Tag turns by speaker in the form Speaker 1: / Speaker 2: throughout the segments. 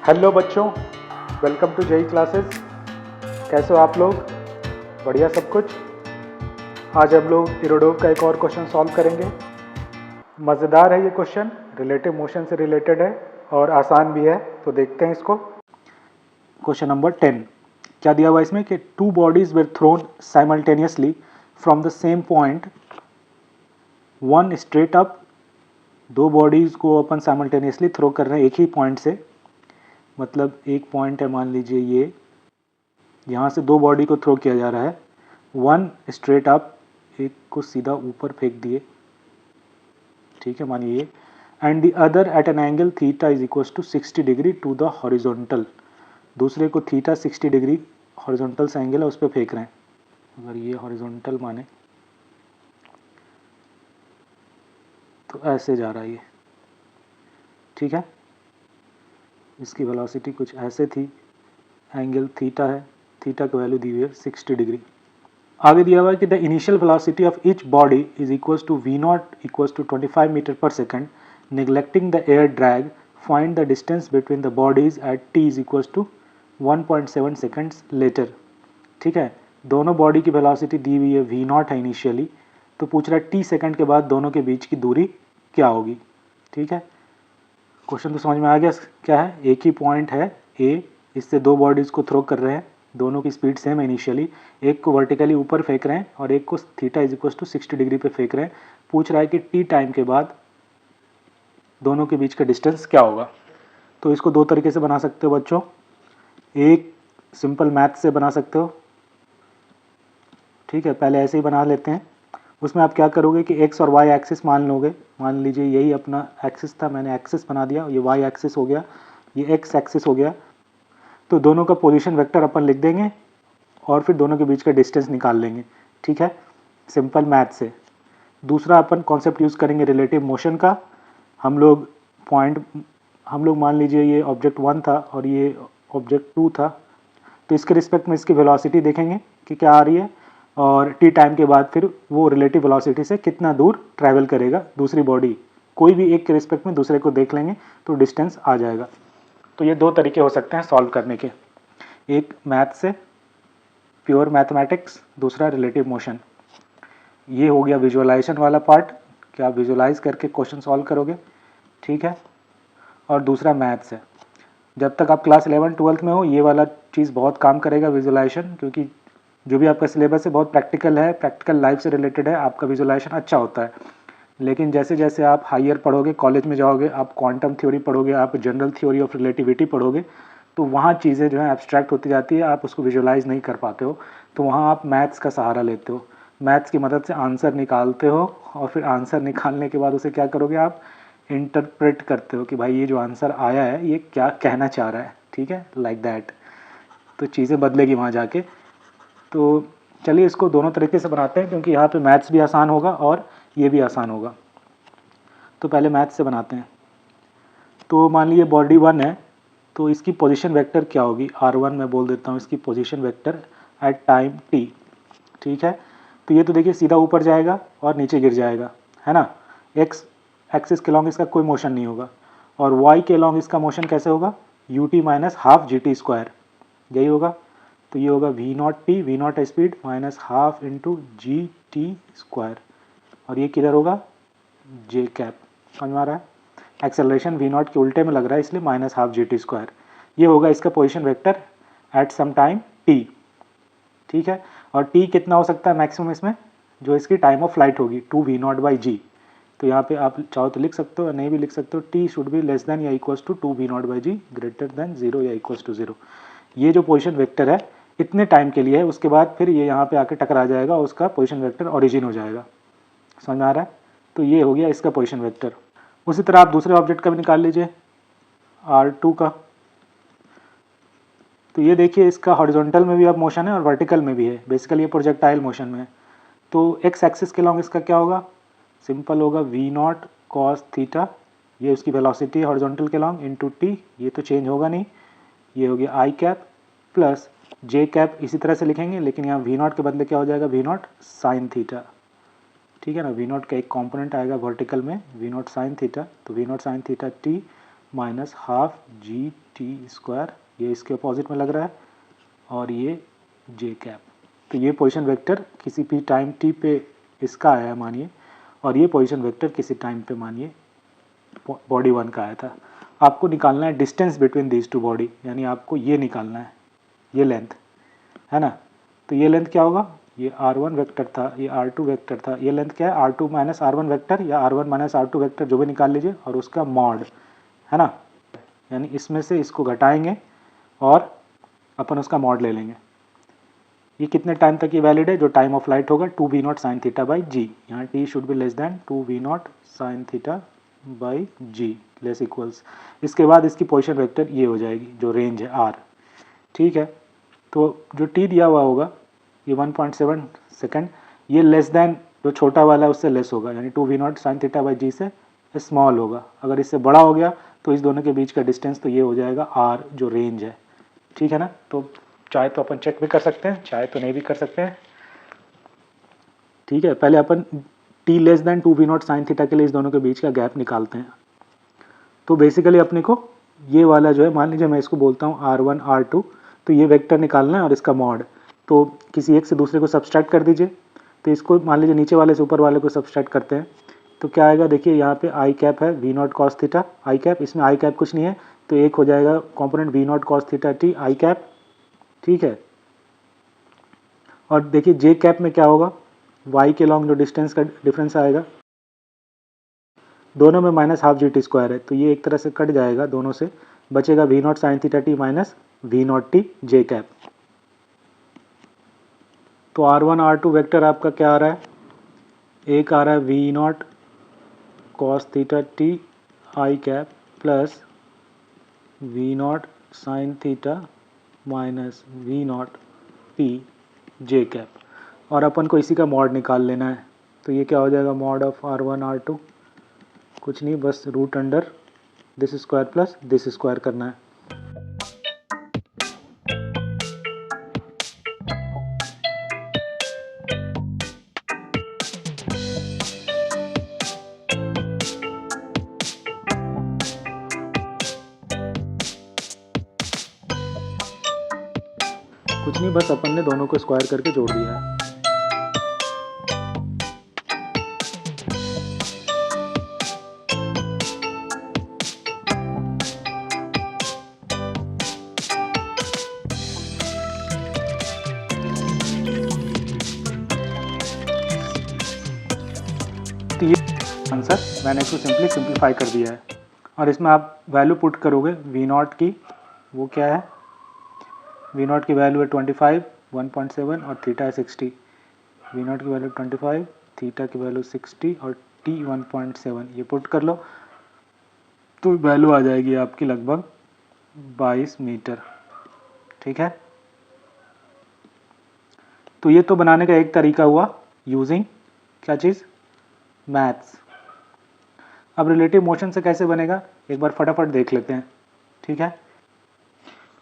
Speaker 1: Hello बच्चों, welcome to JEE classes. कैसे हो आप लोग? बढ़िया सब कुछ। आज हम लोग इरोडोव का एक और क्वेश्चन सॉल्व करेंगे। मज़ेदार है ये क्वेश्चन, रिलेटिव मोशन से रिलेटेड है और आसान भी है, तो देखते हैं इसको। क्वेश्चन नंबर 10 क्या दिया हुआ इसमें कि two bodies were thrown simultaneously from the same point, one straight up. दो बॉडीज को अपन साइमल्टेनियसली थ्रो कर रहे हैं एक ही पॉइंट से, मतलब एक पॉइंट है, मान लीजिए ये, यहाँ से दो बॉडी को थ्रो किया जा रहा है। वन स्ट्रेट अप, एक को सीधा ऊपर फेंक दिए, ठीक है, मानिए ये, and the other at an angle theta is equal to 60 degree to the horizontal. दूसरे को थीटा 60 डिग्री हॉरिजॉन्टल से एंगल है उस पर फेंक रहे हैं। अगर ये हॉरिजॉन्टल माने तो ऐसे जा रहा है ये, ठीक है। इसकी वेलोसिटी कुछ ऐसे थी, एंगल थीटा है, थीटा की वैल्यू दी हुई है 60 डिग्री। आगे दिया हुआ है कि the initial velocity of each body is equal to v not equal to 25 metre पर second, neglecting the air drag, find the distance between the bodies at t is equal to 1.7 seconds later. ठीक है, दोनों body की velocity दी हुई है we not है initially, तो पूछ रहा है टी सेकेंड के बाद दोनों के बीच की दूरी क्या होगी। ठीक है, क्वेश्चन तो समझ में आ गया क्या है। एक ही पॉइंट है ए, इससे दो बॉडीज़ को थ्रो कर रहे हैं, दोनों की स्पीड सेम है इनिशियली, एक को वर्टिकली ऊपर फेंक रहे हैं और एक को theta is equal to 60 degree पे फेंक रहे हैं। पूछ रहा है कि टी टाइम के बाद दोनों के बीच का डिस्टेंस क्या होगा। तो इसको दो तरीके से बना सकते हो बच्चों। एक सिंपल मैथ से बना सकते हो, ठीक है, पहले ऐसे ही बना लेते हैं। उसमें आप क्या करोगे कि एक्स और वाई एक्सिस मान लोगे, मान लीजिए यही अपना एक्सिस था, मैंने एक्सिस बना दिया, ये वाई एक्सिस हो गया, ये एक्स एक्सिस हो गया। तो दोनों का पोजीशन वेक्टर अपन लिख देंगे और फिर दोनों के बीच का डिस्टेंस निकाल लेंगे, ठीक है, सिंपल मैथ से। दूसरा अपन कॉन्सेप्ट यूज़ करेंगे रिलेटिव मोशन का। हम लोग मान लीजिए ये ऑब्जेक्ट 1 था और ये ऑब्जेक्ट 2 था, तो इसके रिस्पेक्ट में इसकी वेलोसिटी देखेंगे कि क्या आ रही है, और टी टाइम के बाद फिर वो रिलेटिव वेलोसिटी से कितना दूर ट्रैवल करेगा दूसरी बॉडी, कोई भी एक के रिस्पेक्ट में दूसरे को देख लेंगे तो डिस्टेंस आ जाएगा। तो ये दो तरीके हो सकते हैं सॉल्व करने के, एक मैथ से प्योर मैथमेटिक्स, दूसरा रिलेटिव मोशन। ये हो गया विजुअलाइजेशन वाला पार्ट कि आप विजुअलाइज करके क्वेश्चन सॉल्व करोगे, ठीक है, और दूसरा मैथ्स है। जब तक आप क्लास 11-12 में हो ये वाला चीज़ बहुत काम करेगा विजुअलाइजेशन, क्योंकि जो भी आपका सिलेबस है बहुत प्रैक्टिकल है, प्रैक्टिकल लाइफ से रिलेटेड है, आपका विजुअलाइजेशन अच्छा होता है। लेकिन जैसे जैसे आप हायर पढ़ोगे, कॉलेज में जाओगे, आप क्वांटम थ्योरी पढ़ोगे, आप जनरल थ्योरी ऑफ रिलेटिविटी पढ़ोगे, तो वहाँ चीज़ें जो है एब्स्ट्रैक्ट होती जाती है, आप उसको विजुअलाइज नहीं कर पाते हो, तो वहाँ आप मैथ्स का सहारा लेते हो, मैथ्स की मदद से आंसर निकालते हो, और फिर आंसर निकालने के बाद उसे क्या करोगे, आप इंटरप्रेट करते हो कि भाई ये जो आंसर आया है ये क्या कहना चाह रहा है, ठीक है, लाइक दैट। तो चीज़ें बदलेगी वहाँ जाके। तो चलिए इसको दोनों तरीके से बनाते हैं, क्योंकि यहाँ पे मैथ्स भी आसान होगा और ये भी आसान होगा। तो पहले मैथ्स से बनाते हैं। तो मान लीजिए बॉडी 1 है, तो इसकी पोजीशन वेक्टर क्या होगी, R1 मैं बोल देता हूँ इसकी position vector at time t, ठीक है। तो ये तो देखिए सीधा ऊपर जाएगा और नीचे गिर जाएगा, है ना। x एक्सिस के लॉन्ग इसका कोई मोशन नहीं होगा, और y के लॉन्ग इसका मोशन कैसे होगा, ut minus half g t square, यही होगा। तो ये होगा v naught t, v naught speed minus half into g t square, और ये किधर होगा, जे कैप, समझ में आ रहा है। एक्सेलरेशन वी नॉट के उल्टे में लग रहा है इसलिए minus half g t square, ये होगा इसका position vector at some time t, ठीक है। और टी कितना हो सकता है मैक्सिमम इसमें, जो इसकी टाइम ऑफ फ्लाइट होगी 2 वी नॉट बाई जी। तो यहाँ पे आप चाहो तो लिख सकते हो, नहीं भी लिख सकते हो, t should be less than या equals to 2 v not by g, greater than 0 या इक्वल्स टू 0। ये जो पोजीशन वेक्टर है इतने टाइम के लिए है, उसके बाद फिर ये यहाँ पे आके टकरा जाएगा, उसका पोजीशन वेक्टर ओरिजिन हो जाएगा, समझ में आ रहा है। तो ये हो गया इसका पोजीशन वेक्टर। उसी तरह आप दूसरे ऑब्जेक्ट का भी निकाल लीजिए, R2 का। तो ये देखिए इसका हॉरिजॉन्टल में भी अब मोशन है और वर्टिकल में भी है, बेसिकली ये प्रोजेक्टाइल मोशन में है। तो एक्स एक्सिस के लॉन्ग इसका क्या होगा, सिंपल होगा वी नॉट कॉस थीटा, ये उसकी वेलोसिटी है हॉरिजॉन्टल के लॉन्ग, इंटू टी, ये तो चेंज होगा नहीं, ये हो गया आई कैप प्लस जे कैप, इसी तरह से लिखेंगे, लेकिन यहाँ वी नॉट के बदले क्या हो जाएगा, वी नॉट साइन थीटा, ठीक है ना। वी नॉट का एक कंपोनेंट आएगा वर्टिकल में, वी नॉट साइन थीटा, तो v naught sine theta t minus half g t square, ये इसके अपोजिट में लग रहा है, और ये जे कैप। तो ये पोजीशन वेक्टर किसी भी टाइम टी पे इसका आया है मानिए, और ये पोजीशन वेक्टर किसी टाइम पे मानिए बॉडी 1 का आया था। आपको निकालना है distance between these two body, यानी आपको ये निकालना है, ये लेंथ है ना। तो ये लेंथ क्या होगा, ये r1 वेक्टर था, ये r2 वेक्टर था, ये लेंथ क्या है r2 माइनस r1 वेक्टर या r1 माइनस r2 वेक्टर जो भी निकाल लीजिए, और उसका मॉड है ना, यानी इसमें से इसको घटाएंगे और अपन उसका मॉड ले लेंगे। ये कितने टाइम तक ये वैलिड है, जो टाइम ऑफ लाइट होगा 2v0 sin theta by g, यहाँ t should be less than 2v0 sin theta by g less equals. इसके बाद इसकी पोजीशन वेक्टर ये हो जाएगी जो रेंज है r, ठीक है। तो जो t दिया हुआ होगा ये 1.7 सेकंड, ये लेस दैन जो छोटा वाला है उससे लेस होगा, यानी 2v0 sin थीटा बाई जी से स्मॉल होगा। अगर इससे बड़ा हो गया तो इस दोनों के बीच का डिस्टेंस तो ये हो जाएगा r जो रेंज है, ठीक है ना। तो चाहे तो अपन चेक भी कर सकते हैं, चाहे तो नहीं भी कर सकते हैं, ठीक है। पहले अपन t less than 2v0 sin theta के लिए इस दोनों के बीच का गैप निकालते हैं। तो बेसिकली अपने को ये वाला जो है, मान लीजिए मैं इसको बोलता हूँ r1 r2, तो ये वेक्टर निकालना है और इसका मॉड, तो किसी एक से दूसरे को सब्सट्रैक्ट कर दीजिए। तो इसको मान लीजिए नीचे वाले से ऊपर वाले को सब्सट्रैक्ट करते हैं, तो क्या आएगा, देखिए यहाँ पे आई कैप है v0 cos थीटा, आई कैप, इसमें आई कैप कुछ नहीं है, तो एक हो जाएगा component v0 cos theta t I cap, ठीक है। और देखिए जे कैप में क्या होगा, y के लॉन्ग जो डिस्टेंस का डिफरेंस आएगा, दोनों में minus half g t square है, तो ये एक तरह से कट जाएगा दोनों से, बचेगा v0 sin theta t minus v0 t जे कैप। तो r1 r2 वेक्टर आपका क्या आ रहा है, एक आ रहा है v0 cos theta t I cap plus v0 sin theta minus v0 p J cap, और अपन को इसी का मॉड निकाल लेना है। तो ये क्या हो जाएगा, मॉड ऑफ r1 r2, कुछ नहीं, बस root under this square plus this square करना है। कुछ नहीं, बस अपन ने दोनों को स्क्वायर करके जोड़ दिया है। तो ये आंसर मैंने इसको सिंप्लीफाई कर दिया है, और इसमें आप वैल्यू पुट करोगे v0 की, वो क्या है, v0 की वैल्यू है 25 1.7 और थीटा है 60, v0 की वैल्यू 25, थीटा की वैल्यू 60 और t 1.7, ये पुट कर लो तो वैल्यू आ जाएगी आपकी लगभग 22 मीटर, ठीक है। तो ये तो बनाने का एक तरीका हुआ यूजिंग क्या चीज़, मैथ्स। अब रिलेटिव मोशन से कैसे बनेगा एक बार फटाफट देख लेते हैं, ठीक है।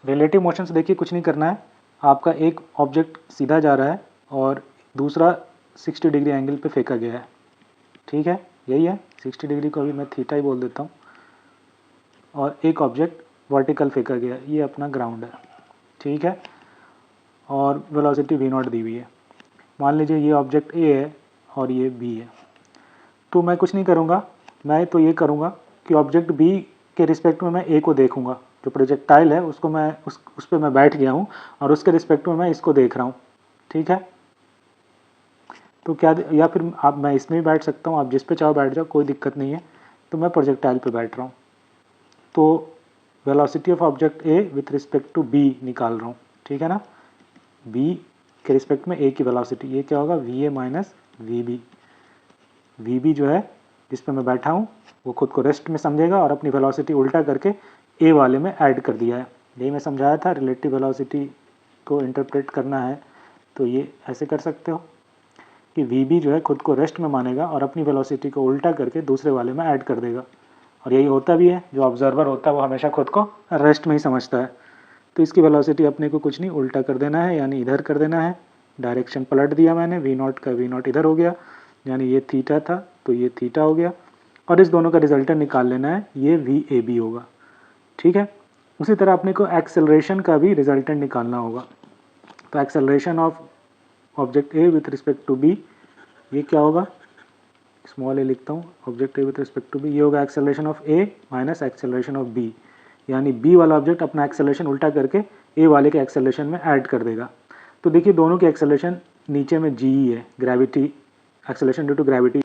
Speaker 1: रिलेटिव मोशन से देखिए कुछ नहीं करना है, आपका एक ऑब्जेक्ट सीधा जा रहा है और दूसरा 60 डिग्री एंगल पे फेंका गया है, ठीक है, यही है 60 डिग्री को अभी मैं थीटा ही बोल देता हूँ, और एक ऑब्जेक्ट वर्टिकल फेंका गया है, ये अपना ग्राउंड है, ठीक है, और वेलोसिटी v0 दी हुई है। मान लीजिए ये ऑब्जेक्ट A है और ये B है, तो मैं कुछ नहीं करूँगा, मैं तो ये करूँगा कि ऑब्जेक्ट B के रिस्पेक्ट में मैं A को देखूँगा, जो प्रोजेक्टाइल है उसको मैं उस पर मैं बैठ गया हूँ और उसके रिस्पेक्ट में मैं इसको देख रहा हूँ, ठीक है। तो क्या, या फिर आप, मैं इसमें भी बैठ सकता हूँ, आप जिस पे चाहो बैठ जाओ, कोई दिक्कत नहीं है। तो मैं प्रोजेक्टाइल पे बैठ रहा हूँ, तो velocity of object A with respect to B निकाल रहा हूँ, ठीक है ना। B के रिस्पेक्ट में A की वेलोसिटी, ये क्या होगा, VA माइनस VB। VB जो है जिस पे मैं बैठा हूँ वो खुद को रेस्ट में समझेगा और अपनी वेलोसिटी उल्टा करके A वाले में ऐड कर दिया है। यही मैं समझाया था, रिलेटिव वेलोसिटी को इंटरप्रेट करना है तो ये ऐसे कर सकते हो कि VB जो है खुद को रेस्ट में मानेगा और अपनी वेलोसिटी को उल्टा करके दूसरे वाले में ऐड कर देगा, और यही होता भी है, जो ऑब्जर्वर होता है वो हमेशा खुद को रेस्ट में ही समझता है। तो इसकी वेलोसिटी अपने को कुछ नहीं, उल्टा कर देना है, यानी इधर कर देना है, डायरेक्शन पलट दिया मैंने, v0 का v0 इधर हो गया, यानी ये थीटा था तो ये थीटा हो गया, और इस दोनों का रिजल्टेंट निकाल लेना है, ये VAB होगा। ठीक है। उसी तरह अपने को एक्सेलरेशन का भी रिजल्टेंट निकालना होगा। तो acceleration of object A with respect to B, ये क्या होगा, स्मॉल ए लिखता हूँ, object A with respect to B, ये होगा acceleration of A minus acceleration of B, यानी बी वाला ऑब्जेक्ट अपना एक्सेलरेशन उल्टा करके ए वाले के एक्सेलरेशन में ऐड कर देगा। तो देखिए दोनों की एक्सेलरेशन नीचे में जी ही है, gravity, acceleration due to gravity.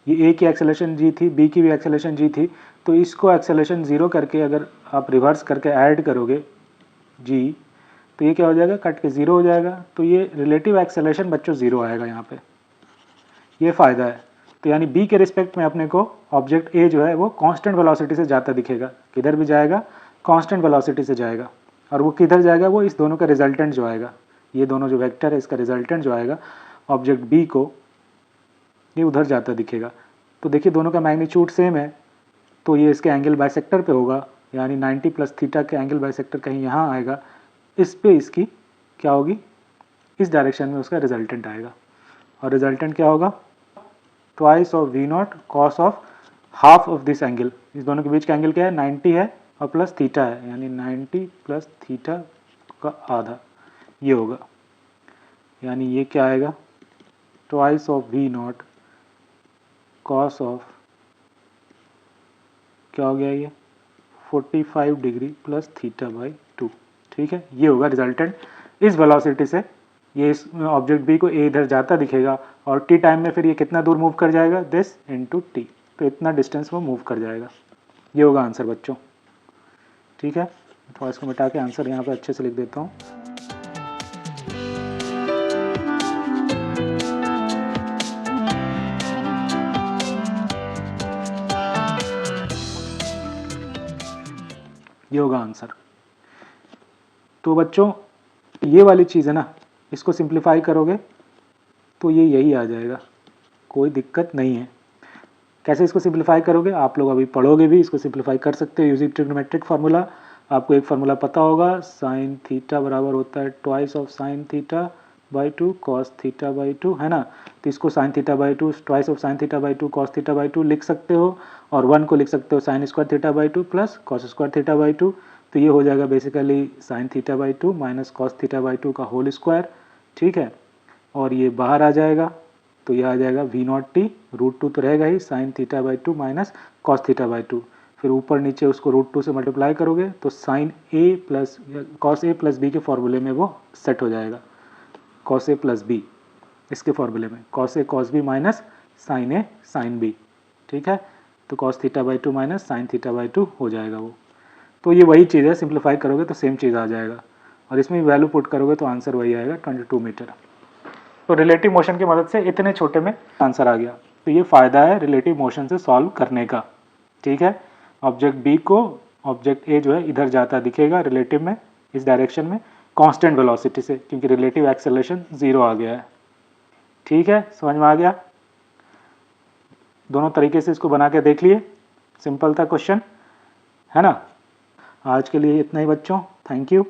Speaker 1: ये ए की एक्सेलरेशन जी थी, बी की भी एक्सेलरेशन जी थी, तो इसको एक्सेलरेशन ज़ीरो करके अगर आप रिवर्स करके ऐड करोगे जी, तो ये क्या हो जाएगा, कट के ज़ीरो हो जाएगा। तो ये रिलेटिव एक्सेलरेशन बच्चों ज़ीरो आएगा यहाँ पे, ये फ़ायदा है। तो यानी बी के रिस्पेक्ट में अपने को ऑब्जेक्ट ए जो है वो कांस्टेंट वेलोसिटी से जाता दिखेगा, किधर भी जाएगा कांस्टेंट वेलोसिटी से जाएगा। और वो किधर जाएगा, वो इस दोनों का रिजल्टेंट जो आएगा, ये दोनों जो वेक्टर है इसका रिजल्टेंट जो आएगा ऑब्जेक्ट बी को, ये उधर जाता दिखेगा। तो देखिए दोनों का मैग्नीट्यूड सेम है, तो ये इसके एंगल बाइसेक्टर पे होगा, यानी 90 प्लस थीटा के एंगल बाइसेक्टर कहीं यहाँ आएगा, इस पे इसकी क्या होगी, इस डायरेक्शन में उसका रिजल्टेंट आएगा। और रिजल्टेंट क्या होगा, twice of V naught cos of half of this angle. इस दोनों के बीच का एंगल क्या है, 90 है और प्लस थीटा है, यानी 90 प्लस थीटा का आधा, ये होगा। यानी ये क्या आएगा, twice of V naught cos of, क्या हो गया ये, 45 डिग्री प्लस थीटा बाई 2। ठीक है, ये होगा रिजल्टेंट। इस वेलोसिटी से ये इस ऑब्जेक्ट बी को ए इधर जाता दिखेगा, और टी टाइम में फिर ये कितना दूर मूव कर जाएगा, दिस इनटू टी, तो इतना डिस्टेंस वो मूव कर जाएगा। ये होगा आंसर बच्चों। ठीक है, तो इसको मिटा के आंसर यहाँ पे अच्छे से लिख देता हूँ। ये होगा आंसर। तो बच्चों ये वाली चीज़ है ना, इसको सिंप्लीफाई करोगे तो ये यही आ जाएगा, कोई दिक्कत नहीं है। कैसे इसको सिंप्लीफाई करोगे, आप लोग अभी पढ़ोगे भी, इसको सिंप्लीफाई कर सकते हो यूजिंग ट्रिग्नोमेट्रिक फार्मूला। आपको एक फार्मूला पता होगा, साइन थीटा बराबर होता है twice of sine theta by 2 cos theta by 2, है ना। तो इसको sign theta by 2 twice of sine theta by 2 cos theta by 2 लिख सकते हो, और 1 को लिख सकते हो sine square theta by 2 plus cos square theta by 2। तो ये हो जाएगा basically sign theta by 2 minus cos theta by 2 का होल स्क्वायर। ठीक है, और ये बाहर आ जाएगा, तो ये आ जाएगा वी नॉट टी, रूट 2 तो रहेगा ही, sine theta by 2 minus cos theta by 2। फिर ऊपर नीचे उसको रूट 2 से मल्टीप्लाई करोगे तो sign A plus cos A plus B के फॉर्मूले में वो सेट हो जाएगा, कॉस ए प्लस बी, इसके फॉर्मूले में cos A cos B minus sign A sine B. ठीक है, तो cos theta by 2 minus sign theta by 2 हो जाएगा वो। तो ये वही चीज़ है, सिंप्लीफाई करोगे तो सेम चीज़ आ जाएगा, और इसमें वैल्यू पुट करोगे तो आंसर वही आएगा 22 मीटर। तो रिलेटिव मोशन की मदद से इतने छोटे में आंसर आ गया। तो ये फ़ायदा है रिलेटिव मोशन से सॉल्व करने का। ठीक है, ऑब्जेक्ट बी को ऑब्जेक्ट ए जो है इधर जाता दिखेगा रिलेटिव में, इस डायरेक्शन में कांस्टेंट वेलोसिटी से, क्योंकि रिलेटिव एक्सेलरेशन 0 आ गया है। ठीक है, समझ में आ गया। दोनों तरीके से इसको बना के देख लिए, सिंपल था क्वेश्चन, है ना। आज के लिए इतना ही बच्चों, थैंक यू।